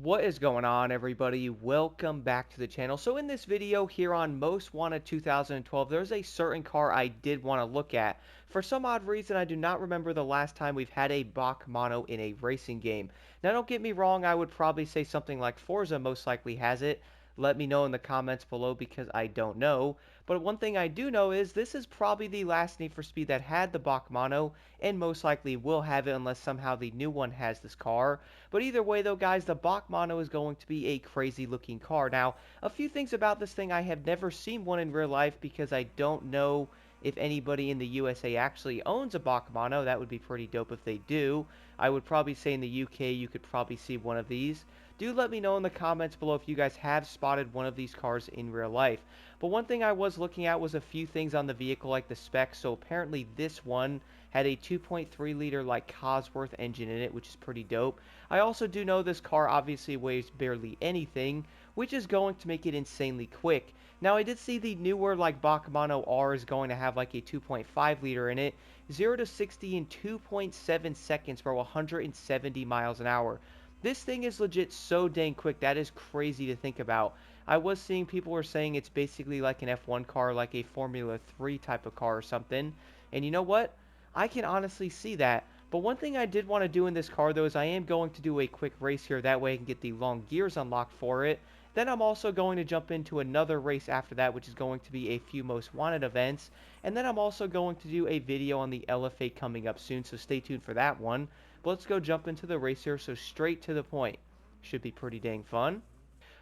What is going on, everybody? Welcome back to the channel. So in this video here on Most Wanted 2012, there's a certain car I did want to look at. For some odd reason, I do not remember the last time we've had a Bac Mono in a racing game. Now, don't get me wrong, I would probably say something like Forza most likely has it. Let me know in the comments below because I don't know. But one thing I do know is this is probably the last Need for Speed that had the Bac Mono, and most likely will have it unless somehow the new one has this car. But either way though, guys, the Bac Mono is going to be a crazy looking car. Now, a few things about this thing: I have never seen one in real life because I don't know if anybody in the USA actually owns a Bac Mono. That would be pretty dope if they do. I would probably say in the UK you could probably see one of these. Do let me know in the comments below if you guys have spotted one of these cars in real life. But one thing I was looking at was a few things on the vehicle, like the specs. So apparently this one had a 2.3 liter like Cosworth engine in it, which is pretty dope. I also do know this car obviously weighs barely anything, which is going to make it insanely quick. Now I did see the newer like Bac Mono R is going to have like a 2.5 liter in it, 0 to 60 in 2.7 seconds, bro, 170 miles an hour. This thing is legit so dang quick. That is crazy to think about. I was seeing people were saying it's basically like an F1 car, like a Formula 3 type of car or something. And you know what? I can honestly see that. But one thing I did want to do in this car though is I am going to do a quick race here. That way I can get the long gears unlocked for it. Then I'm also going to jump into another race after that, which is going to be a few most wanted events. And then I'm also going to do a video on the LFA coming up soon, so stay tuned for that one. But let's go jump into the race here, so straight to the point. Should be pretty dang fun.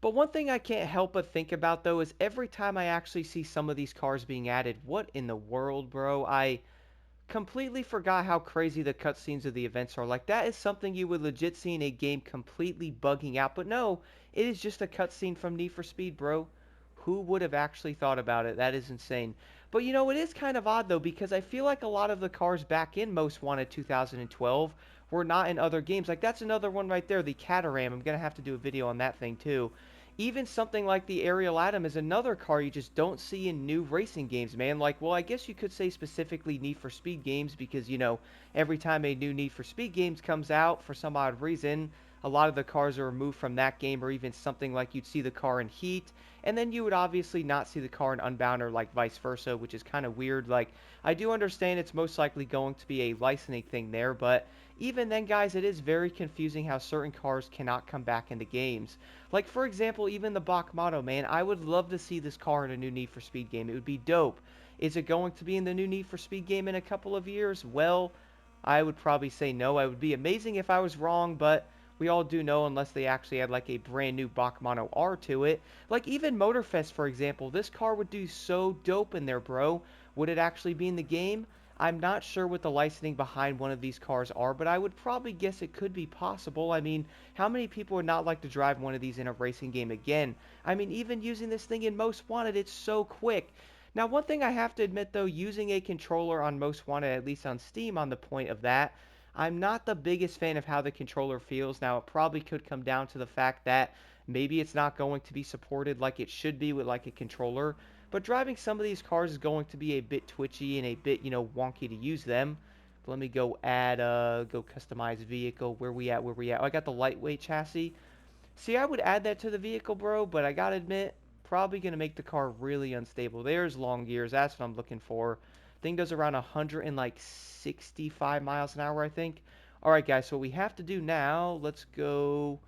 But one thing I can't help but think about though is every time I actually see some of these cars being added, what in the world, bro? I completely forgot how crazy the cutscenes of the events are. Like, that is something you would legit see in a game completely bugging out. But no, it is just a cutscene from Need for Speed, bro. Who would have actually thought about it? That is insane. But you know, it is kind of odd though, because I feel like a lot of the cars back in Most Wanted 2012 were not in other games. Like, that's another one right there, the Cataram. I'm going to have to do a video on that thing too. Even something like the Ariel Atom is another car you just don't see in new racing games, man. Like, well, I guess you could say specifically Need for Speed games because, you know, every time a new Need for Speed games comes out, for some odd reason, a lot of the cars are removed from that game, or even something like you'd see the car in Heat, and then you would obviously not see the car in Unbound, or like vice versa, which is kind of weird. Like, I do understand it's most likely going to be a licensing thing there, but even then, guys, it is very confusing how certain cars cannot come back into games. Like, for example, even the Bac Mono, man, I would love to see this car in a new Need for Speed game. It would be dope. Is it going to be in the new Need for Speed game in a couple of years? Well, I would probably say no. It would be amazing if I was wrong, but we all do know unless they actually had like a brand new Bac Mono R to it. Like, even Motorfest, for example, this car would do so dope in there, bro. Would it actually be in the game? I'm not sure what the licensing behind one of these cars are, but I would probably guess it could be possible. I mean, how many people would not like to drive one of these in a racing game again? I mean, even using this thing in Most Wanted, it's so quick. Now, one thing I have to admit, though, using a controller on Most Wanted, at least on Steam, on the point of that, I'm not the biggest fan of how the controller feels. Now, it probably could come down to the fact that maybe it's not going to be supported like it should be with like a controller. But driving some of these cars is going to be a bit twitchy and a bit, you know, wonky to use them. But let me go add, go customize vehicle. Where we at? Where we at? Oh, I got the lightweight chassis. See, I would add that to the vehicle, bro, but I gotta admit, probably gonna make the car really unstable. There's long gears. That's what I'm looking for. Thing does around 165 miles an hour, I think. All right, guys. So what we have to do now, let's go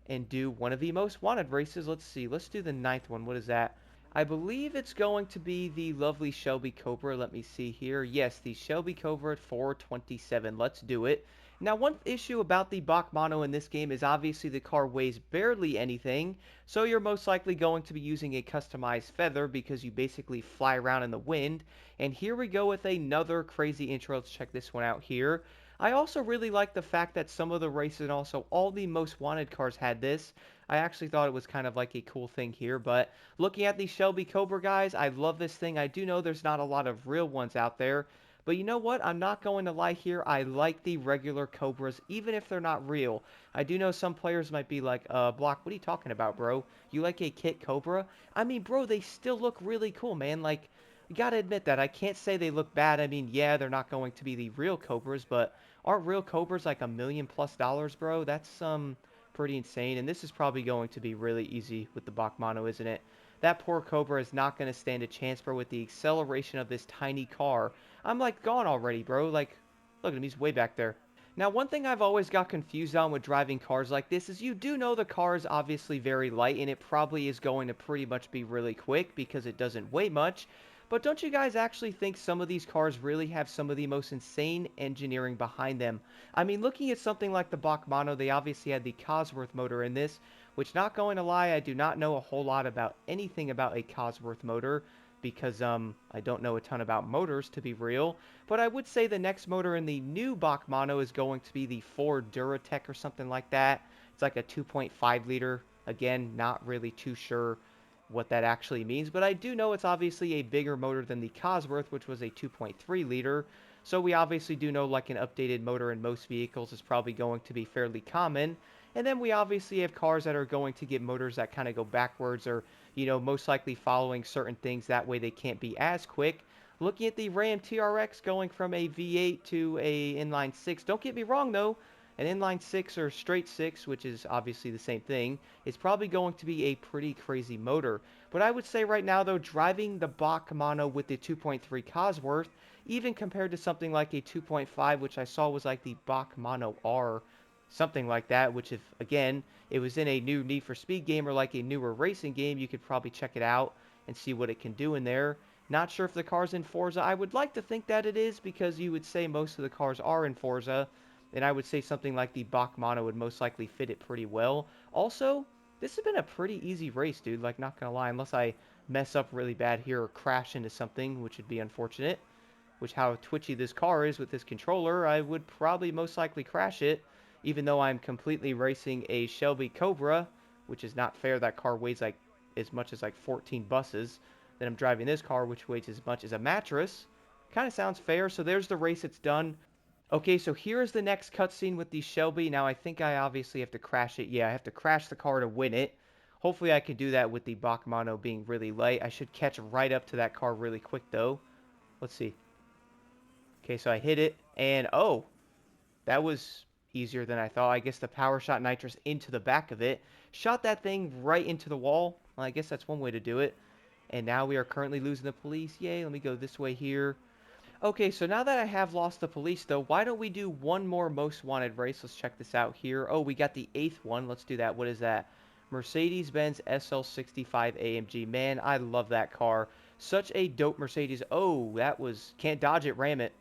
and do one of the most wanted races. Let's see. Let's do the ninth one. What is that? I believe it's going to be the lovely Shelby Cobra. Let me see here. Yes, the Shelby Cobra at 427. Let's do it. Now, one issue about the Bac Mono in this game is obviously the car weighs barely anything, so you're most likely going to be using a customized feather because you basically fly around in the wind. And here we go with another crazy intro. Let's check this one out here. I also really like the fact that some of the races and also all the most wanted cars had this. I actually thought it was kind of like a cool thing here, but looking at the Shelby Cobra, guys, I love this thing. I do know there's not a lot of real ones out there, but you know what? I'm not going to lie here. I like the regular Cobras, even if they're not real. I do know some players might be like, Block, what are you talking about, bro? You like a kit Cobra? I mean, bro, they still look really cool, man. Like, you gotta admit that. I can't say they look bad. I mean, yeah, they're not going to be the real Cobras, but aren't real Cobras like $1 million plus, bro? That's some Pretty insane. And this is probably going to be really easy with the Bac Mono, isn't it? That poor Cobra is not going to stand a chance, bro, with the acceleration of this tiny car. I'm like gone already, bro. Like, look at him. He's way back there. Now, one thing I've always got confused on with driving cars like this is you do know the car is obviously very light and it probably is going to pretty much be really quick because it doesn't weigh much. But don't you guys actually think some of these cars really have some of the most insane engineering behind them? I mean, looking at something like the Bac Mono, they obviously had the Cosworth motor in this, which, not going to lie, I do not know a whole lot about anything about a Cosworth motor because I don't know a ton about motors, to be real. But I would say the next motor in the new Bac Mono is going to be the Ford Duratec or something like that. It's like a 2.5 liter. Again, not really too sure what that actually means, but I do know it's obviously a bigger motor than the Cosworth, which was a 2.3 liter. So we obviously do know like an updated motor in most vehicles is probably going to be fairly common. And then we obviously have cars that are going to get motors that kind of go backwards or, most likely following certain things. That way they can't be as quick. Looking at the Ram TRX going from a V8 to a inline 6. Don't get me wrong though, an inline 6 or straight 6, which is obviously the same thing, is probably going to be a pretty crazy motor. But I would say right now though, driving the Bac Mono with the 2.3 Cosworth, even compared to something like a 2.5, which I saw was like the Bac Mono R, something like that, which if, again, it was in a new Need for Speed game or like a newer racing game, you could probably check it out and see what it can do in there. Not sure if the car's in Forza. I would like to think that it is because you would say most of the cars are in Forza, and I would say something like the Bac Mono would most likely fit it pretty well. Also, this has been a pretty easy race, dude. Like, not gonna lie, unless I mess up really bad here or crash into something, which would be unfortunate. Which, how twitchy this car is with this controller, I would probably most likely crash it, even though I'm completely racing a Shelby Cobra, which is not fair. That car weighs like as much as like 14 buses. Then I'm driving this car, which weighs as much as a mattress. Kind of sounds fair. So there's the race. It's done. Okay, so here's the next cutscene with the Shelby. Now, I think I obviously have to crash it. Yeah, I have to crash the car to win it. Hopefully, I can do that with the Bac Mono being really light. I should catch right up to that car really quick, though. Let's see. Okay, so I hit it, and oh, that was easier than I thought. I guess the power shot nitrous into the back of it. Shot that thing right into the wall. Well, I guess that's one way to do it. And now we are currently losing the police. Yay, let me go this way here. Okay, so now that I have lost the police, though, why don't we do one more most wanted race? Let's check this out here. Oh, we got the 8th one. Let's do that. What is that? Mercedes-Benz SL65 AMG. Man, I love that car. Such a dope Mercedes. Oh, that was... Can't dodge it, ram it.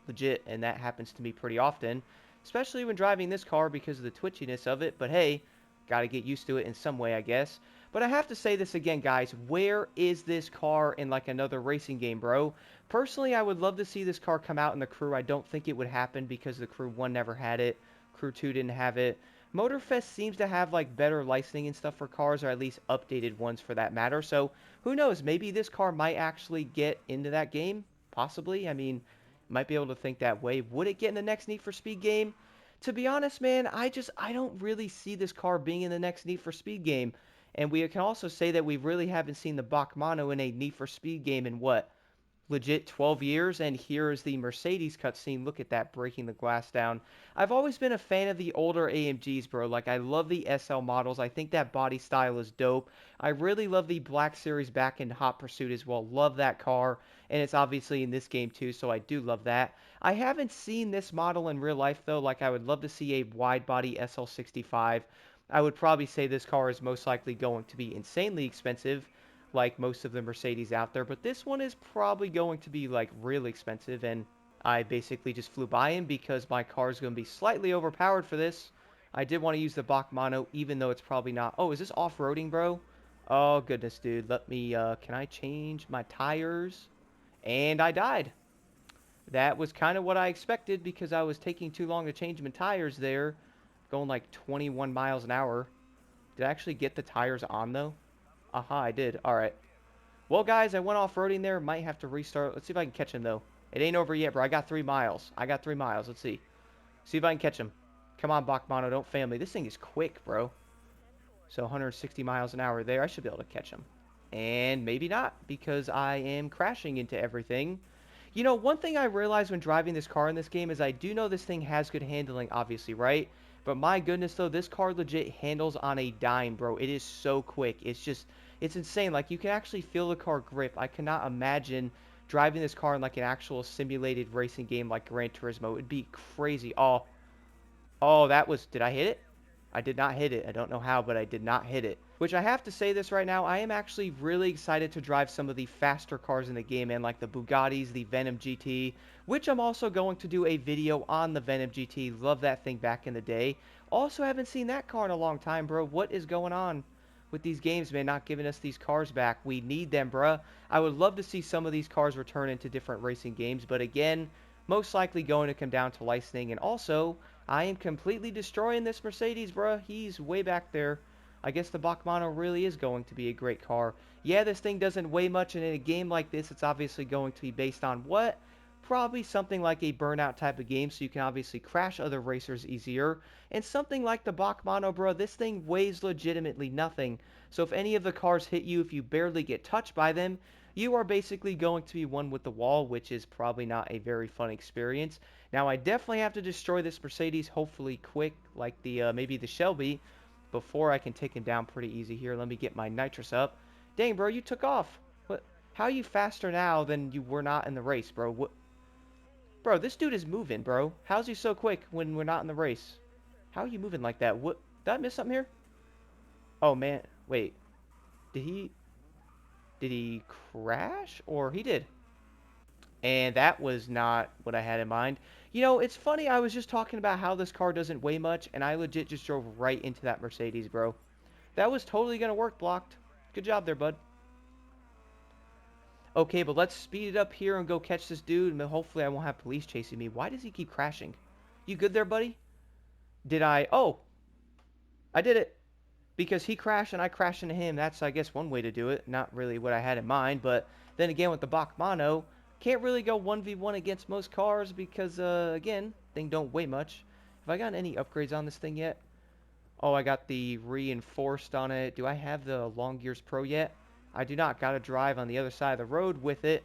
Legit, and that happens to me pretty often. Especially when driving this car because of the twitchiness of it. But hey, gotta get used to it in some way, I guess. But I have to say this again, guys. Where is this car in like another racing game, bro? Personally, I would love to see this car come out in the Crew. I don't think it would happen because the Crew 1 never had it. Crew 2 didn't have it. Motorfest seems to have like better licensing and stuff for cars, or at least updated ones for that matter. So who knows? Maybe this car might actually get into that game. Possibly. I mean, might be able to think that way. Would it get in the next Need for Speed game? To be honest, man, I don't really see this car being in the next Need for Speed game. And we can also say that we really haven't seen the Bac Mono in a Need for Speed game in what? Legit 12 years, and here is the Mercedes cutscene. Look at that, breaking the glass down. I've always been a fan of the older AMGs, bro. Like, I love the SL models. I think that body style is dope. I really love the Black Series back in Hot Pursuit as well. Love that car, and it's obviously in this game too, so I do love that. I haven't seen this model in real life, though. Like, I would love to see a wide-body SL65. I would probably say this car is most likely going to be insanely expensive, like most of the Mercedes out there, but this one is probably going to be like really expensive, and I basically just flew by him because my car is going to be slightly overpowered for this. I did want to use the Bac Mono, even though it's probably not. Oh, is this off-roading, bro? Oh, goodness, dude. Let me, can I change my tires? And I died. That was kind of what I expected because I was taking too long to change my tires there, going like 21 miles an hour. Did I actually get the tires on, though? Aha, I did. Alright. Well, guys, I went off-roading there. Might have to restart. Let's see if I can catch him, though. It ain't over yet, bro. I got 3 miles. I got 3 miles. Let's see. See if I can catch him. Come on, Bac Mono. Don't fail me. This thing is quick, bro. So 160 miles an hour there. I should be able to catch him. And maybe not, because I am crashing into everything. One thing I realized when driving this car in this game is I do know this thing has good handling, obviously, right? But my goodness, though, this car legit handles on a dime, bro. It is so quick. It's insane. Like, you can actually feel the car grip. I cannot imagine driving this car in, like, an actual simulated racing game like Gran Turismo. It would be crazy. Oh, that was... Did I hit it? I did not hit it. I don't know how, but I did not hit it. Which I have to say this right now, I am actually really excited to drive some of the faster cars in the game, man, like the Bugattis, the Venom GT, which I'm also going to do a video on the Venom GT. Love that thing back in the day. Also haven't seen that car in a long time, bro. What is going on with these games, man, not giving us these cars back? We need them, bruh. I would love to see some of these cars return into different racing games, but again, most likely going to come down to licensing. And also, I am completely destroying this Mercedes, bruh. He's way back there. I guess the Bac Mono really is going to be a great car. Yeah, this thing doesn't weigh much, and in a game like this, it's obviously going to be based on what? Probably something like a burnout type of game, so you can obviously crash other racers easier. And something like the Bac Mono, bro, this thing weighs legitimately nothing. So if any of the cars hit you, if you barely get touched by them, you are basically going to be one with the wall, which is probably not a very fun experience. Now, I definitely have to destroy this Mercedes, hopefully quick, like the maybe the Shelby, before I can take him down pretty easy here. Let me get my nitrous up. Dang, bro, you took off. What? How are you faster now than you were not in the race, bro? What? Bro, this dude is moving, bro. How's he so quick when we're not in the race? How are you moving like that? What? Did I miss something here? Oh, man. Wait. Did he... Did he crash? Or he did? And that was not what I had in mind. You know, it's funny, I was just talking about how this car doesn't weigh much, and I legit just drove right into that Mercedes, bro. That was totally going to work, Blocked. Good job there, bud. Okay, but let's speed it up here and go catch this dude, and hopefully I won't have police chasing me. Why does he keep crashing? You good there, buddy? Did I... Oh! I did it! Because he crashed and I crashed into him. That's, I guess, one way to do it. Not really what I had in mind, but then again with the Bac Mono, can't really go 1v1 against most cars because, again, thing don't weigh much. Have I gotten any upgrades on this thing yet? Oh, I got the reinforced on it. Do I have the Long Gears Pro yet? I do not. Got to drive on the other side of the road with it.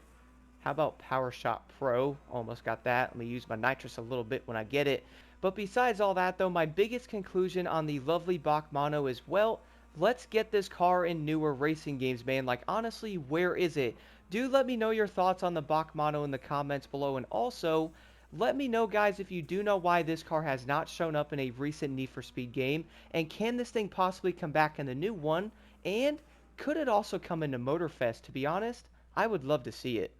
How about Power Shot Pro? Almost got that. Let me use my nitrous a little bit when I get it. But besides all that, though, my biggest conclusion on the lovely Bac Mono is, well, let's get this car in newer racing games, man. Like, honestly, where is it? Do let me know your thoughts on the Bac Mono in the comments below. And also, let me know, guys, if you do know why this car has not shown up in a recent Need for Speed game. And can this thing possibly come back in the new one? And could it also come into Motorfest? To be honest, I would love to see it.